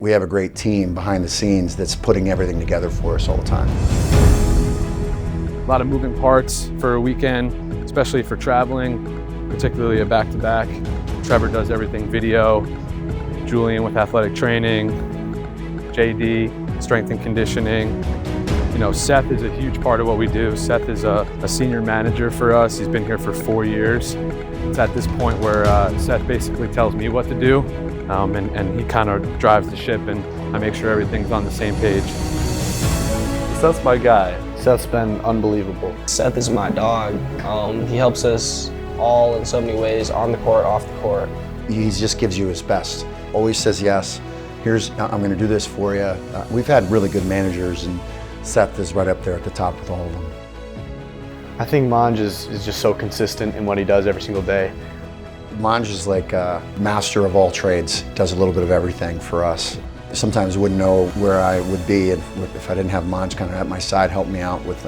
We have a great team behind the scenes that's putting everything together for us all the time. A lot of moving parts for a weekend, especially for traveling, particularly a back-to-back. Trevor does everything video, Julian with athletic training, JD, strength and conditioning. You know, Seth is a huge part of what we do. Seth is a senior manager for us. He's been here for 4 years. It's at this point where Seth basically tells me what to do, and he kind of drives the ship, and I make sure everything's on the same page. Seth's my guy. Seth's been unbelievable. Seth is my dog. He helps us all in so many ways, on the court, off the court. He just gives you his best. Always says yes. I'm going to do this for you. We've had really good managers, and Seth is right up there at the top with all of them. I think Monge is just so consistent in what he does every single day. Monge is like a master of all trades. Does a little bit of everything for us. Sometimes I wouldn't know where I would be if I didn't have Monge kind of at my side, help me out with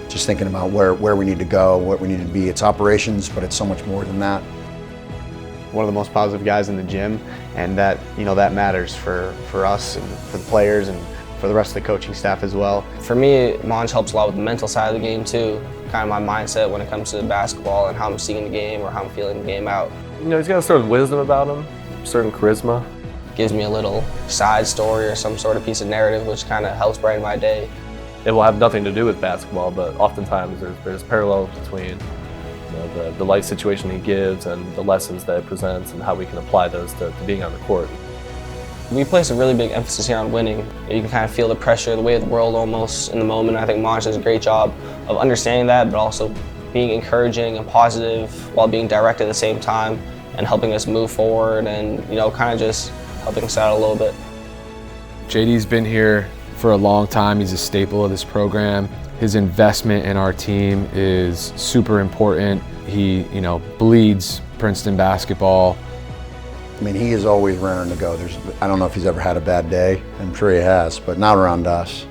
just thinking about where we need to go, what we need to be. It's operations, but it's so much more than that. One of the most positive guys in the gym, and that matters for us and for the players and for the rest of the coaching staff as well. For me, Monge helps a lot with the mental side of the game too. Kind of my mindset when it comes to basketball and how I'm seeing the game or how I'm feeling the game out. You know, he's got a certain wisdom about him, certain charisma. Gives me a little side story or some sort of piece of narrative which kind of helps brighten my day. It will have nothing to do with basketball, but oftentimes there's parallels between the life situation he gives and the lessons that it presents and how we can apply those to being on the court. We place a really big emphasis here on winning. You can kind of feel the pressure, the weight of the world almost in the moment. I think Monge does a great job of understanding that, but also being encouraging and positive while being direct at the same time and helping us move forward and, kind of just helping us out a little bit. JD's been here for a long time. He's a staple of this program. His investment in our team is super important. He, bleeds Princeton basketball. I mean, he is always raring to go. I don't know if he's ever had a bad day. I'm sure he has, but not around us.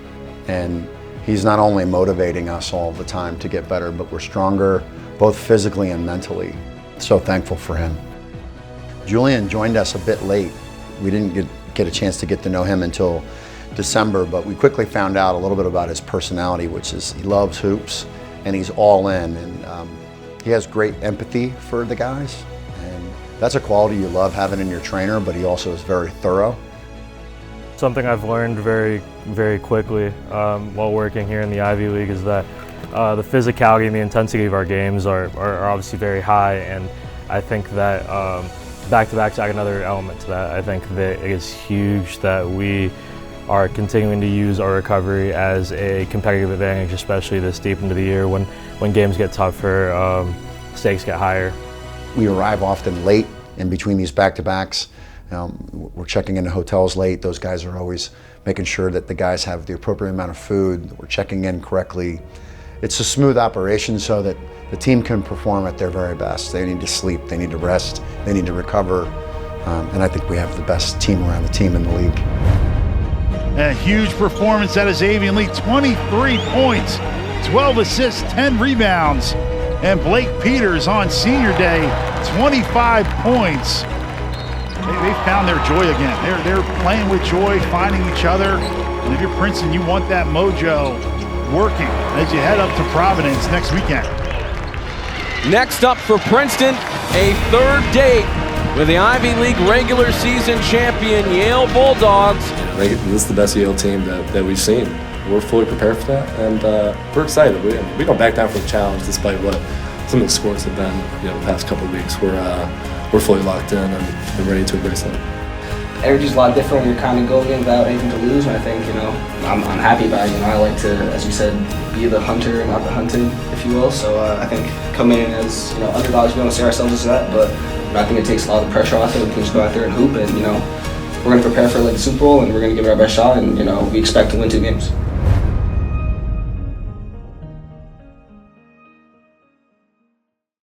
And he's not only motivating us all the time to get better, but we're stronger, both physically and mentally. So thankful for him. Julian joined us a bit late. We didn't get a chance to get to know him until December, but we quickly found out a little bit about his personality, which is he loves hoops and he's all in, and he has great empathy for the guys. That's a quality you love having in your trainer, but he also is very thorough. Something I've learned very, very quickly while working here in the Ivy League is that the physicality and the intensity of our games are obviously very high, and I think that back-to-backs add another element to that. I think that it is huge that we are continuing to use our recovery as a competitive advantage, especially this deep into the year when games get tougher, stakes get higher. We arrive often late in between these back-to-backs. We're checking into hotels late. Those guys are always making sure that the guys have the appropriate amount of food. We're checking in correctly. It's a smooth operation so that the team can perform at their very best. They need to sleep, they need to rest, they need to recover. And I think we have the best team around the team in the league. A huge performance out of Xaivian Lee, 23 points, 12 assists, 10 rebounds. And Blake Peters on senior day, 25 points. They found their joy again. They're playing with joy, finding each other. And if you're Princeton, you want that mojo working as you head up to Providence next weekend. Next up for Princeton, a third date with the Ivy League regular season champion Yale Bulldogs. This is the best Yale team that we've seen. We're fully prepared for that, and we're excited. We don't back down from the challenge, despite what some of the scores have been, the past couple of weeks. We're fully locked in and ready to embrace it. Energy's a lot different when you're kind of going in without anything to lose, and I think, I'm happy about it. I like to, as you said, be the hunter, not the hunted, if you will. So I think coming in as, underdogs, we don't see ourselves as that, but I think it takes a lot of the pressure off it. We can just go out there and hoop, and, we're going to prepare for the Super Bowl, and we're going to give it our best shot, and, we expect to win 2 games.